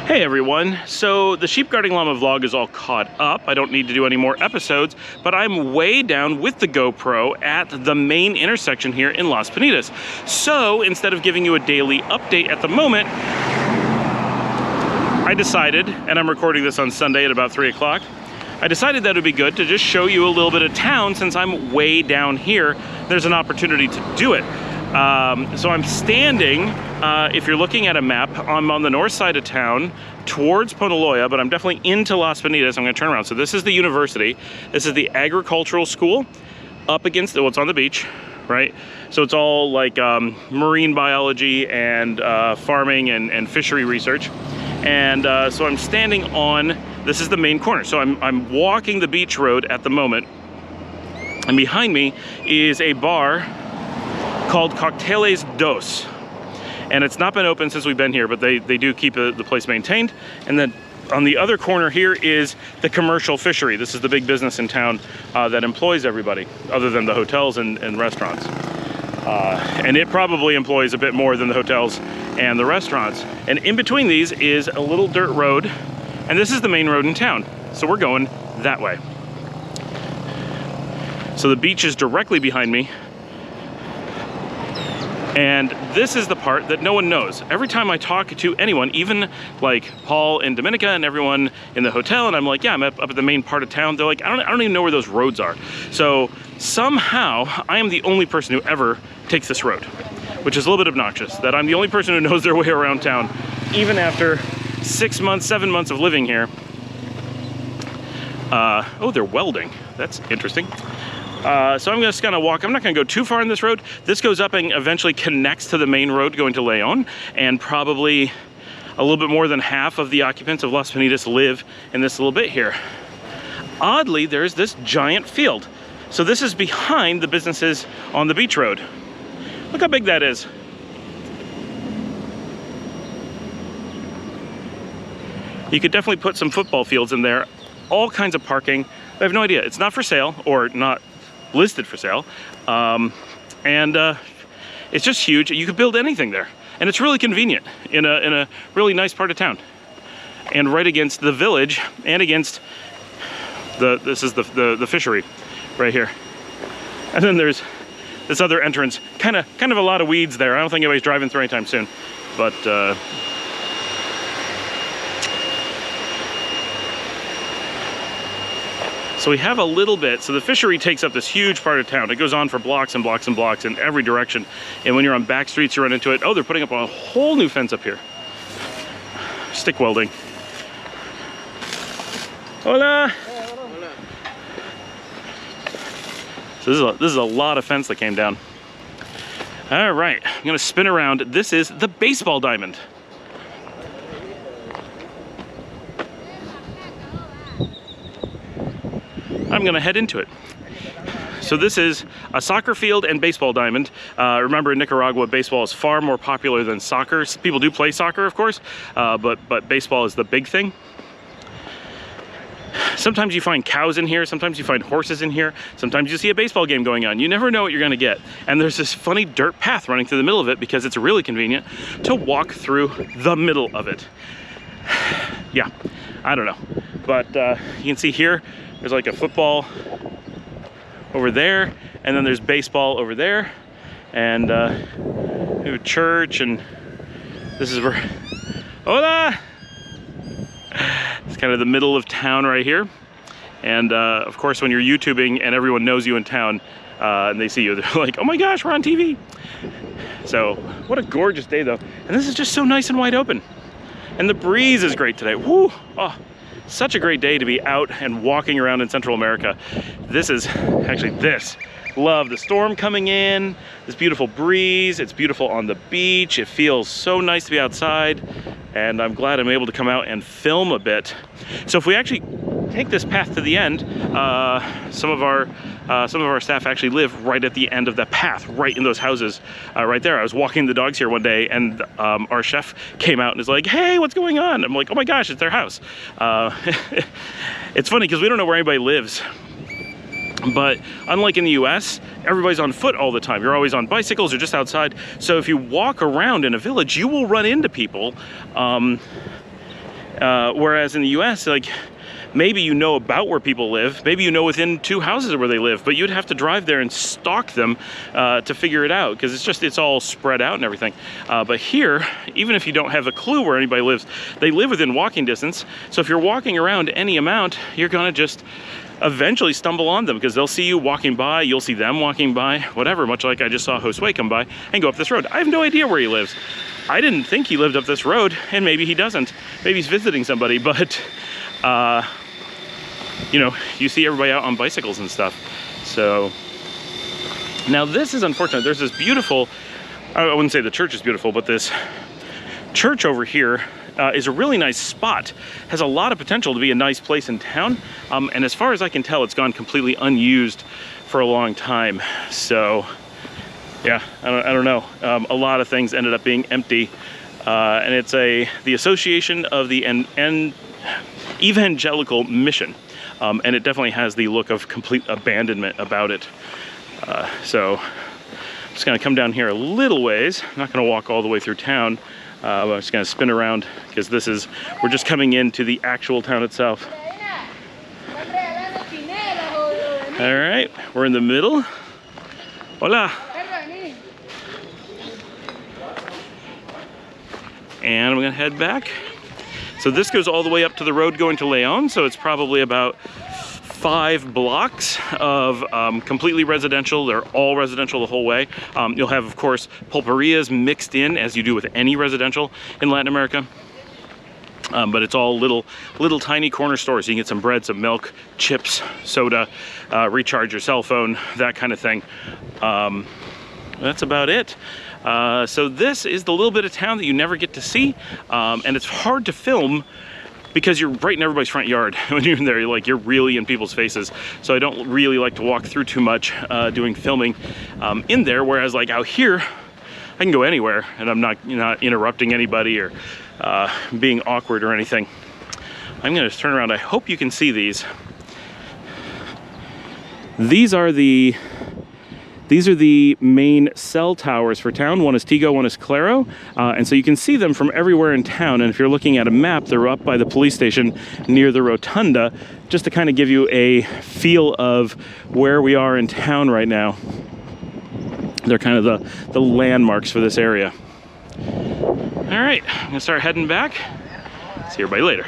Hey everyone, so the sheep guarding llama vlog is all caught up. I don't need to do any more episodes, but I'm way down with the GoPro at the main intersection here in Las Penitas. So instead of giving you a daily update at the moment, I decided, and I'm recording this on Sunday at about 3 o'clock, I decided that it would be good to just show you a little bit of town. Since I'm way down here, there's an opportunity to do it. So I'm standing, if you're looking at a map, I'm on the north side of town towards Ponaloya, but I'm definitely into Las Penitas. I'm gonna turn around. So this is the university. This is the agricultural school up against, well, it's on the beach, right? So it's all like marine biology and farming and fishery research. And so I'm standing on, this is the main corner. So I'm walking the beach road at the moment. And behind me is a bar called Cocteles Dos, and it's not been open since we've been here, but they do keep the place maintained. And then on the other corner here is the commercial fishery. This is the big business in town that employs everybody other than the hotels and restaurants, and it probably employs a bit more than the hotels and the restaurants. And in between these is a little dirt road, and this is the main road in town, so we're going that way. So the beach is directly behind me. And this is the part that no one knows. Every time I talk to anyone, even like Paul and Dominica and everyone in the hotel, and I'm like, yeah, I'm up at the main part of town, they're like, I don't even know where those roads are. So somehow I am the only person who ever takes this road, which is a little bit obnoxious, that I'm the only person who knows their way around town, even after 6 months, 7 months of living here. Oh, they're welding. That's interesting. So I'm just gonna walk. I'm not gonna go too far on this road. This goes up and eventually connects to the main road going to Leon, and probably a little bit more than half of the occupants of Las Penitas live in this little bit here. Oddly, there's this giant field. So this is behind the businesses on the beach road. Look how big that is. You could definitely put some football fields in there, all kinds of parking. I have no idea. It's not for sale, or not listed for sale, it's just huge. You could build anything there, and it's really convenient in a really nice part of town, and right against the village, and against this is the fishery right here. And then there's this other entrance, kind of a lot of weeds there. I don't think anybody's driving through anytime soon, but so we have a little bit. So the fishery takes up this huge part of town. It goes on for blocks and blocks and blocks in every direction. And when you're on back streets, you run into it. Oh, they're putting up a whole new fence up here. Stick welding. Hola. Hola. So this is a lot of fence that came down. All right, I'm gonna spin around. This is the baseball diamond. I'm gonna head into it. So this is a soccer field and baseball diamond. Remember, in Nicaragua, baseball is far more popular than soccer. People do play soccer, of course, but baseball is the big thing. Sometimes you find cows in here, sometimes you find horses in here, sometimes you see a baseball game going on. You never know what you're gonna get. And there's this funny dirt path running through the middle of it because it's really convenient to walk through the middle of it. Yeah, I don't know. But you can see here, there's like a football over there, and then there's baseball over there, and we have a church, and this is where, hola! It's kind of the middle of town right here. And of course, when you're YouTubing and everyone knows you in town, and they see you, they're like, oh my gosh, we're on TV. So, what a gorgeous day though. And this is just so nice and wide open. And the breeze is great today. Woo! Oh. Such a great day to be out and walking around in Central America. This is actually love the storm coming in, this beautiful breeze. It's beautiful on the beach. It feels so nice to be outside, and I'm glad I'm able to come out and film a bit. So if we actually take this path to the end, some of our staff actually live right at the end of that path, right in those houses right there. I was walking the dogs here one day, and our chef came out and is like, hey, what's going on? I'm like, oh my gosh, it's their house. It's funny because we don't know where anybody lives. But unlike in the US, everybody's on foot all the time. You're always on bicycles or just outside. So if you walk around in a village, you will run into people Whereas in the US, like, maybe you know about where people live, maybe you know within 2 houses where they live, but you'd have to drive there and stalk them to figure it out, because it's all spread out and everything. But here, even if you don't have a clue where anybody lives, they live within walking distance. So if you're walking around any amount, you're gonna just eventually stumble on them, because they'll see you walking by, you'll see them walking by, whatever, much like I just saw Josue come by and go up this road. I have no idea where he lives. I didn't think he lived up this road, and maybe he doesn't. Maybe he's visiting somebody, but you know, you see everybody out on bicycles and stuff. So now this is unfortunate. There's this beautiful, I wouldn't say the church is beautiful, but this church over here is a really nice spot. Has a lot of potential to be a nice place in town. And as far as I can tell, it's gone completely unused for a long time. So yeah, I don't know. A lot of things ended up being empty. And it's the Association of the Evangelical Mission. And it definitely has the look of complete abandonment about it. So I'm just gonna come down here a little ways. I'm not gonna walk all the way through town. I'm just gonna spin around, because we're just coming into the actual town itself. All right, we're in the middle. Hola. And I'm gonna head back. So this goes all the way up to the road going to Leon, so it's probably about 5 blocks of completely residential. They're all residential the whole way. You'll have, of course, pulperias mixed in, as you do with any residential in Latin America. But it's all little tiny corner stores. You can get some bread, some milk, chips, soda, recharge your cell phone, that kind of thing. That's about it. So this is the little bit of town that you never get to see, and it's hard to film because you're right in everybody's front yard. When you're in there, you're really in people's faces. So I don't really like to walk through too much doing filming in there, whereas like out here, I can go anywhere and I'm not interrupting anybody or being awkward or anything. I'm gonna turn around. I hope you can see these. These are the main cell towers for town. One is Tigo, one is Claro. And so you can see them from everywhere in town. And if you're looking at a map, they're up by the police station near the rotunda, just to kind of give you a feel of where we are in town right now. They're kind of the landmarks for this area. All right, I'm gonna start heading back. See everybody later.